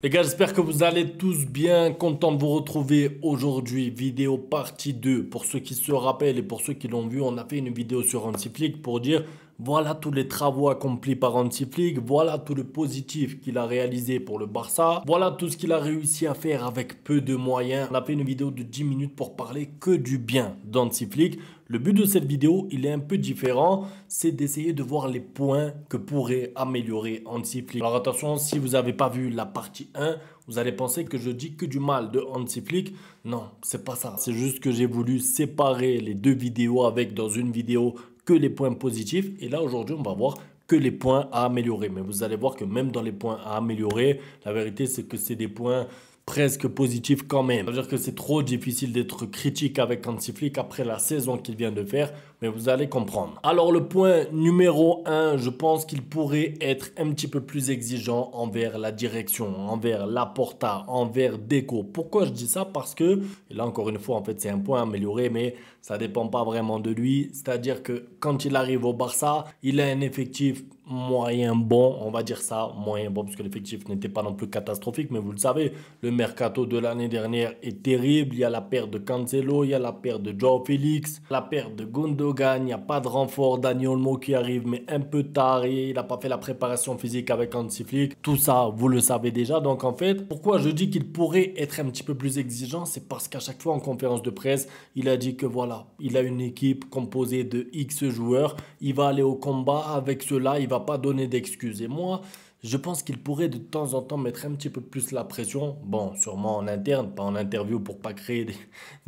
Les gars, j'espère que vous allez tous bien. Content de vous retrouver aujourd'hui. Vidéo partie 2. Pour ceux qui se rappellent et pour ceux qui l'ont vu, on a fait une vidéo sur Hansi Flick pour dire voilà tous les travaux accomplis par Hansi Flick. Voilà tout le positif qu'il a réalisé pour le Barça. Voilà tout ce qu'il a réussi à faire avec peu de moyens. On a fait une vidéo de 10 minutes pour parler que du bien d'Hansi Flick. Le but de cette vidéo, il est un peu différent, c'est d'essayer de voir les points que pourrait améliorer Hansi Flick. Alors attention, si vous n'avez pas vu la partie 1, vous allez penser que je dis que du mal de Hansi Flick. Non, c'est pas ça. C'est juste que j'ai voulu séparer les deux vidéos avec dans une vidéo que les points positifs. Et là, aujourd'hui, on va voir que les points à améliorer. Mais vous allez voir que même dans les points à améliorer, la vérité, c'est que c'est des points presque positif quand même. Ça veut dire que c'est trop difficile d'être critique avec Hansi Flick après la saison qu'il vient de faire, mais vous allez comprendre. Alors le point numéro 1, je pense qu'il pourrait être un petit peu plus exigeant envers la direction, envers Laporta, envers Deco. Pourquoi je dis ça? Parce que, et là encore une fois, en fait c'est un point amélioré, mais ça ne dépend pas vraiment de lui. C'est-à-dire que quand il arrive au Barça, il a un effectif moyen bon, on va dire ça, moyen bon, parce que l'effectif n'était pas non plus catastrophique, mais vous le savez, le mercato de l'année dernière est terrible. Il y a la perte de Cancelo, il y a la perte de Joao Félix, la perte de Gundogan, il n'y a pas de renfort, Dani Olmo qui arrive, mais un peu tard, et il n'a pas fait la préparation physique avec Hansi Flick. Tout ça, vous le savez déjà. Donc en fait, pourquoi je dis qu'il pourrait être un petit peu plus exigeant, c'est parce qu'à chaque fois en conférence de presse, il a dit que voilà, il a une équipe composée de X joueurs, il va aller au combat avec ceux-là, il va pas donner d'excuses. Et moi, je pense qu'il pourrait de temps en temps mettre un petit peu plus la pression. Bon, sûrement en interne, pas en interview pour pas créer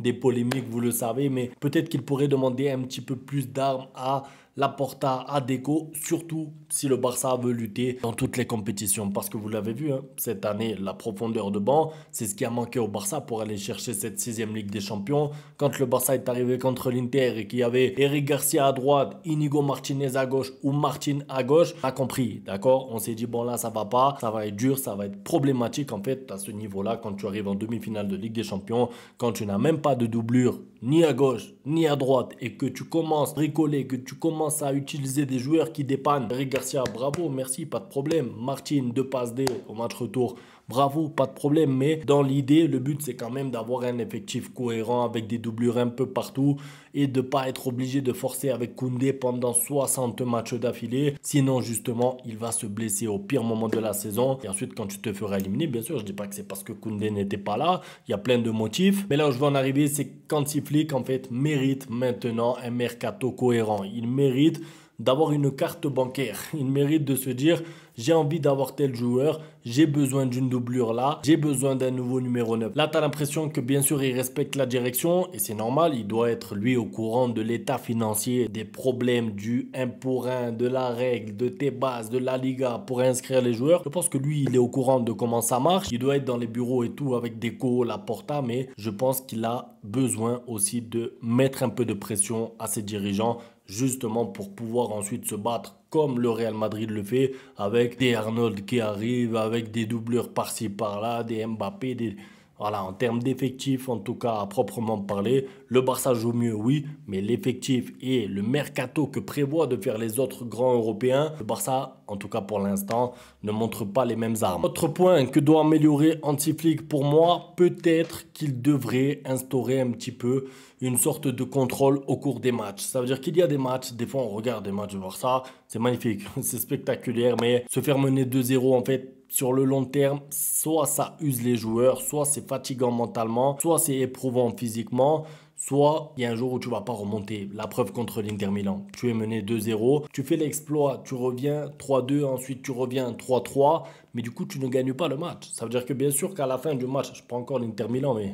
des polémiques, vous le savez, mais peut-être qu'il pourrait demander un petit peu plus d'armes à Laporta, à Deco, surtout si le Barça veut lutter dans toutes les compétitions. Parce que vous l'avez vu, hein, cette année, la profondeur de banc, c'est ce qui a manqué au Barça pour aller chercher cette 6e Ligue des Champions. Quand le Barça est arrivé contre l'Inter et qu'il y avait Eric Garcia à droite, Inigo Martinez à gauche ou Martin à gauche, on a compris, d'accord? On s'est dit, bon là, ça va pas, ça va être dur, ça va être problématique en fait à ce niveau-là quand tu arrives en demi-finale de Ligue des Champions, quand tu n'as même pas de doublure ni à gauche ni à droite et que tu commences à bricoler, que tu commences à utiliser des joueurs qui dépannent. Eric Garcia, bravo, merci, pas de problème. Martin, 2 passes D au match retour, bravo, pas de problème. Mais dans l'idée, le but c'est quand même d'avoir un effectif cohérent avec des doublures un peu partout et de ne pas être obligé de forcer avec Koundé pendant 60 matchs d'affilée. Sinon, justement, il va se blesser au pire moment de la saison. Et ensuite, quand tu te feras éliminer, bien sûr, je ne dis pas que c'est parce que Koundé n'était pas là. Il y a plein de motifs. Mais là où je veux en arriver, c'est qu'Hansi Flick, en fait, mérite maintenant un mercato cohérent. Il mérite d'avoir une carte bancaire. Il mérite de se dire, j'ai envie d'avoir tel joueur, j'ai besoin d'une doublure là, j'ai besoin d'un nouveau numéro 9. Là, tu as l'impression que bien sûr, il respecte la direction et c'est normal, il doit être lui au courant de l'état financier, des problèmes du 1 pour 1, de la règle, de tes bases, de la Liga pour inscrire les joueurs. Je pense que lui, il est au courant de comment ça marche. Il doit être dans les bureaux et tout avec Deco, Laporta, mais je pense qu'il a besoin aussi de mettre un peu de pression à ses dirigeants justement pour pouvoir ensuite se battre comme le Real Madrid le fait avec des Arnold qui arrivent, avec des doubleurs par-ci par-là, des Mbappé, des... Voilà, en termes d'effectifs, en tout cas à proprement parler, le Barça joue mieux, oui, mais l'effectif et le mercato que prévoient de faire les autres grands européens, le Barça, en tout cas pour l'instant, ne montre pas les mêmes armes. Autre point que doit améliorer Hansi Flick pour moi, peut-être qu'il devrait instaurer un petit peu une sorte de contrôle au cours des matchs. Ça veut dire qu'il y a des matchs, des fois on regarde des matchs du Barça, c'est magnifique, c'est spectaculaire, mais se faire mener 2-0 en fait, sur le long terme, soit ça use les joueurs, soit c'est fatigant mentalement, soit c'est éprouvant physiquement, soit il y a un jour où tu vas pas remonter. La preuve contre l'Inter Milan. Tu es mené 2-0, tu fais l'exploit, tu reviens 3-2, ensuite tu reviens 3-3, mais du coup tu ne gagnes pas le match. Ça veut dire que bien sûr qu'à la fin du match, je prends encore l'Inter Milan, mais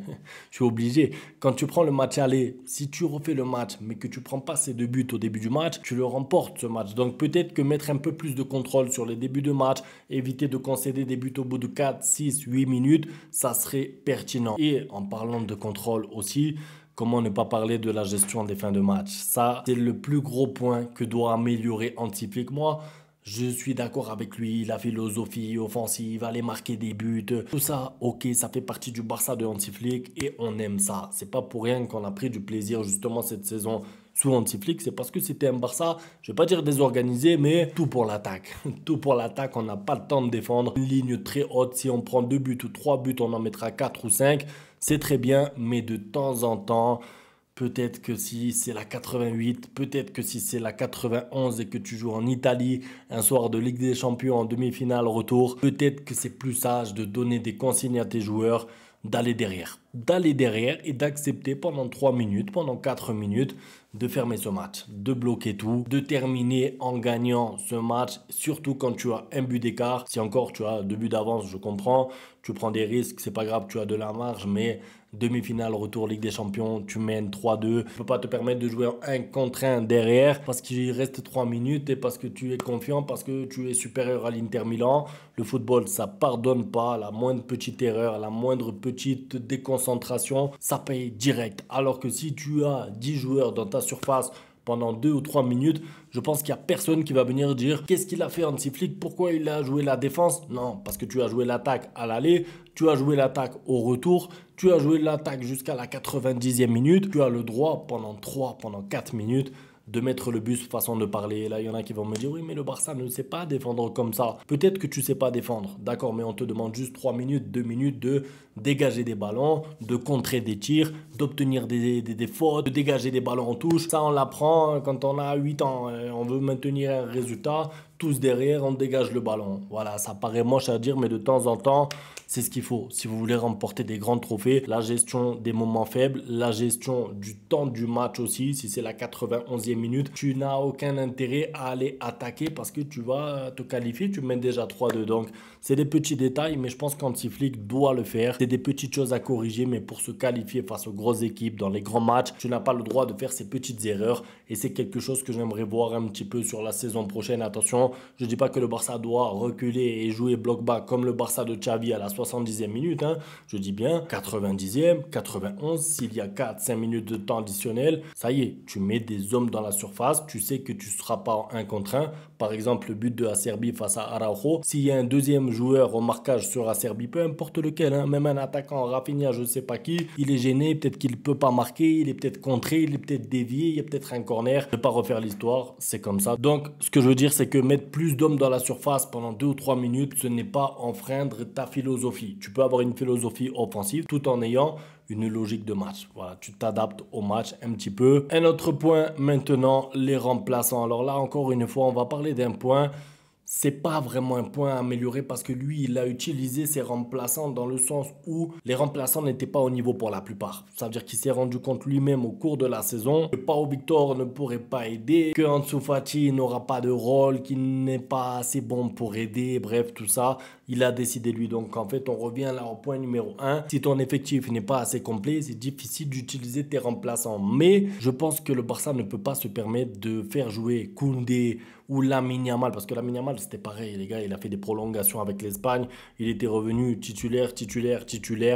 je suis obligé. Quand tu prends le match aller, si tu refais le match, mais que tu prends pas ces 2 buts au début du match, tu le remportes ce match. Donc peut-être que mettre un peu plus de contrôle sur les débuts de match, éviter de concéder des buts au bout de 4, 6, 8 minutes, ça serait pertinent. Et en parlant de contrôle aussi, comment ne pas parler de la gestion des fins de match? Ça, c'est le plus gros point que doit améliorer Hansi Flick. Moi, je suis d'accord avec lui, la philosophie offensive, aller marquer des buts, tout ça, ok, ça fait partie du Barça de Hansi Flick et on aime ça. C'est pas pour rien qu'on a pris du plaisir justement cette saison sous Hansi Flick, c'est parce que c'était un Barça, je vais pas dire désorganisé, mais tout pour l'attaque. Tout pour l'attaque, on n'a pas le temps de défendre. Une ligne très haute, si on prend 2 buts ou 3 buts, on en mettra 4 ou 5. C'est très bien, mais de temps en temps, peut-être que si c'est la 88, peut-être que si c'est la 91 et que tu joues en Italie un soir de Ligue des Champions en demi-finale retour, peut-être que c'est plus sage de donner des consignes à tes joueurs d'aller derrière. D'aller derrière et d'accepter pendant 3 minutes, pendant 4 minutes, de fermer ce match, de bloquer tout, de terminer en gagnant ce match, surtout quand tu as un but d'écart. Si encore tu as 2 buts d'avance, je comprends, tu prends des risques, c'est pas grave, tu as de la marge, mais demi-finale, retour Ligue des Champions, tu mènes 3-2. Tu peux pas te permettre de jouer en 1 contre 1 derrière parce qu'il reste 3 minutes et parce que tu es confiant, parce que tu es supérieur à l'Inter Milan. Le football, ça pardonne pas. La moindre petite erreur, la moindre petite déconcentration, ça paye direct. Alors que si tu as 10 joueurs dans ta surface pendant 2 ou 3 minutes, je pense qu'il n'y a personne qui va venir dire qu'est-ce qu'il a fait Hansi Flick, pourquoi il a joué la défense. Non, parce que tu as joué l'attaque à l'aller, tu as joué l'attaque au retour, tu as joué l'attaque jusqu'à la 90e minute, tu as le droit pendant 4 minutes de mettre le bus, façon de parler. Là, il y en a qui vont me dire, oui, mais le Barça ne sait pas défendre comme ça. Peut-être que tu ne sais pas défendre, d'accord, mais on te demande juste 3 minutes, 2 minutes de dégager des ballons, de contrer des tirs, d'obtenir des fautes, de dégager des ballons en touche. Ça, on l'apprend quand on a 8 ans. On veut maintenir un résultat, tous derrière, on dégage le ballon. Voilà, ça paraît moche à dire, mais de temps en temps, c'est ce qu'il faut. Si vous voulez remporter des grands trophées, la gestion des moments faibles, la gestion du temps du match aussi. Si c'est la 91e minute, tu n'as aucun intérêt à aller attaquer parce que tu vas te qualifier. Tu mènes déjà 3-2. Donc, c'est des petits détails, mais je pense qu'Hansi Flick doit le faire. C'est des petites choses à corriger, mais pour se qualifier face aux grosses équipes dans les grands matchs, tu n'as pas le droit de faire ces petites erreurs. Et c'est quelque chose que j'aimerais voir un petit peu sur la saison prochaine. Attention, je ne dis pas que le Barça doit reculer et jouer bloc bas comme le Barça de Xavi à la 70e minute. Je dis bien 90e, 91, s'il y a 4-5 minutes de temps additionnel, ça y est, tu mets des hommes dans la surface, tu sais que tu ne seras pas en 1 contre 1. Par exemple, le but de Acerbi face à Araujo. S'il y a un deuxième joueur au marquage sur Acerbi, peu importe lequel, même un attaquant, Rafinha, je ne sais pas qui, il est gêné, peut-être qu'il ne peut pas marquer, il est peut-être contré, il est peut-être dévié, il y a peut-être un corner. Ne pas refaire l'histoire, c'est comme ça. Donc, ce que je veux dire, c'est que mettre plus d'hommes dans la surface pendant 2 ou 3 minutes, ce n'est pas enfreindre ta philosophie. Tu peux avoir une philosophie offensive tout en ayant une logique de match. Voilà, tu t'adaptes au match un petit peu. Un autre point maintenant, les remplaçants. Alors là, encore une fois, on va parler d'un point. C'est pas vraiment un point à améliorer parce que lui, il a utilisé ses remplaçants dans le sens où les remplaçants n'étaient pas au niveau pour la plupart. Ça veut dire qu'il s'est rendu compte lui-même au cours de la saison que Pau Victor ne pourrait pas aider, que Ansu Fati n'aura pas de rôle, qu'il n'est pas assez bon pour aider, bref, tout ça. Il a décidé lui. Donc en fait, on revient là au point numéro 1. Si ton effectif n'est pas assez complet, c'est difficile d'utiliser tes remplaçants. Mais je pense que le Barça ne peut pas se permettre de faire jouer Koundé ou Lamine Yamal, parce que Lamine Yamal c'était pareil les gars, il a fait des prolongations avec l'Espagne, il était revenu titulaire,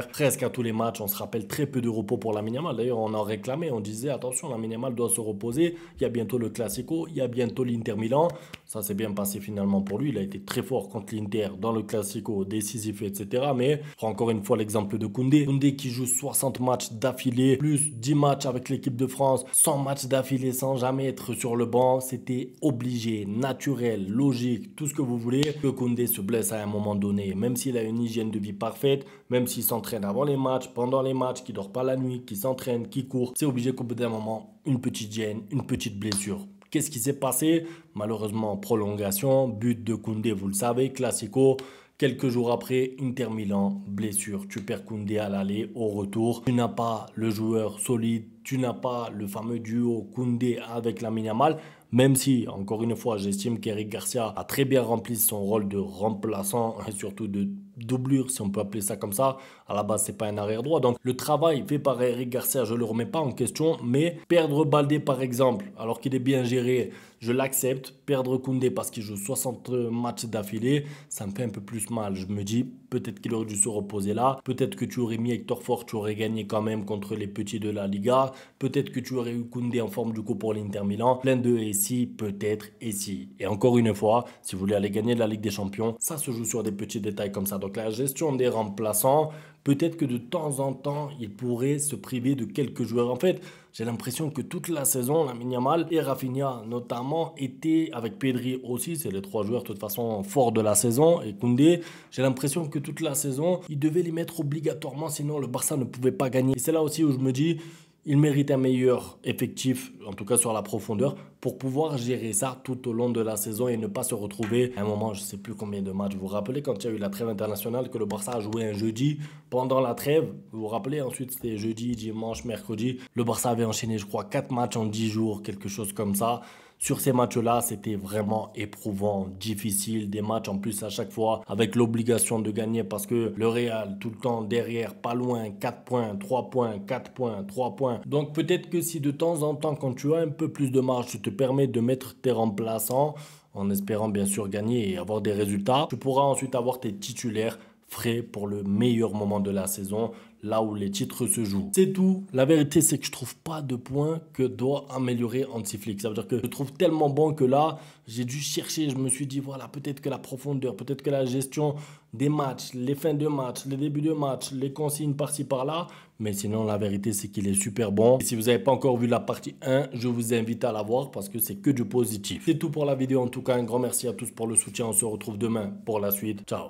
presque à tous les matchs. On se rappelle très peu de repos pour Lamine Yamal, d'ailleurs on en réclamait, on disait attention, Lamine Yamal doit se reposer, il y a bientôt le Classico, il y a bientôt l'Inter Milan. Ça s'est bien passé finalement pour lui, il a été très fort contre l'Inter dans le Classico, décisif, etc. Mais je prends encore une fois l'exemple de Koundé. Koundé qui joue 60 matchs d'affilée, plus 10 matchs avec l'équipe de France, 100 matchs d'affilée sans jamais être sur le banc. C'était obligé, naturel, logique, tout ce que vous voulez, que Koundé se blesse à un moment donné. Même s'il a une hygiène de vie parfaite, même s'il s'entraîne avant les matchs, pendant les matchs, qu'il dort pas la nuit, qu'il s'entraîne, qu'il court, c'est obligé qu'au bout d'un moment, une petite gêne, une petite blessure. Qu'est-ce qui s'est passé? Malheureusement, prolongation, but de Koundé, vous le savez, Classico. Quelques jours après, Inter Milan, blessure. Tu perds Koundé à l'aller, au retour. Tu n'as pas le joueur solide, tu n'as pas le fameux duo Koundé avec Lamine Yamal. Même si, encore une fois, j'estime qu'Eric Garcia a très bien rempli son rôle de remplaçant et surtout de doublure, si on peut appeler ça comme ça. À la base, c'est pas un arrière droit. Donc, le travail fait par Eric Garcia, je le remets pas en question. Mais perdre Baldé, par exemple, alors qu'il est bien géré, je l'accepte. Perdre Koundé parce qu'il joue 60 matchs d'affilée, ça me fait un peu plus mal. Je me dis, peut-être qu'il aurait dû se reposer là. Peut-être que tu aurais mis Hector Fort, tu aurais gagné quand même contre les petits de la Liga. Peut-être que tu aurais eu Koundé en forme du coup pour l'Inter Milan. Plein de et si, peut-être et si. Et encore une fois, si vous voulez aller gagner la Ligue des Champions, ça se joue sur des petits détails comme ça. Donc la gestion des remplaçants, peut-être que de temps en temps, il pourrait se priver de quelques joueurs. En fait, j'ai l'impression que toute la saison, Lamine Yamal et Rafinha notamment étaient, avec Pedri aussi, c'est les 3 joueurs de toute façon forts de la saison, et Koundé, j'ai l'impression que toute la saison, ils devaient les mettre obligatoirement, sinon le Barça ne pouvait pas gagner. Et c'est là aussi où je me dis, il mérite un meilleur effectif, en tout cas sur la profondeur, pour pouvoir gérer ça tout au long de la saison et ne pas se retrouver à un moment, je ne sais plus combien de matchs. Vous vous rappelez quand il y a eu la trêve internationale que le Barça a joué un jeudi pendant la trêve? Vous vous rappelez, ensuite c'était jeudi, dimanche, mercredi. Le Barça avait enchaîné, je crois, 4 matchs en 10 jours, quelque chose comme ça. Sur ces matchs-là, c'était vraiment éprouvant, difficile. Des matchs en plus à chaque fois avec l'obligation de gagner parce que le Real, tout le temps derrière, pas loin, 4 points, 3 points, 4 points, 3 points. Donc peut-être que si de temps en temps, quand tu as un peu plus de marge, tu te permets de mettre tes remplaçants, en espérant bien sûr gagner et avoir des résultats, tu pourras ensuite avoir tes titulaires frais pour le meilleur moment de la saison, là où les titres se jouent. C'est tout. La vérité, c'est que je trouve pas de points que doit améliorer Hansi Flick. Ça veut dire que je trouve tellement bon que là, j'ai dû chercher. Je me suis dit, voilà, peut-être que la profondeur, peut-être que la gestion des matchs, les fins de match, les débuts de match, les consignes par-ci par-là. Mais sinon, la vérité, c'est qu'il est super bon. Et si vous n'avez pas encore vu la partie 1, je vous invite à la voir parce que c'est que du positif. C'est tout pour la vidéo. En tout cas, un grand merci à tous pour le soutien. On se retrouve demain pour la suite. Ciao.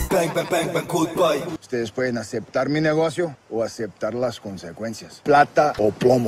Bang, bang, bang, bang, goodbye. Ustedes pueden aceptar mi negocio o aceptar las consecuencias. Plata o plomo.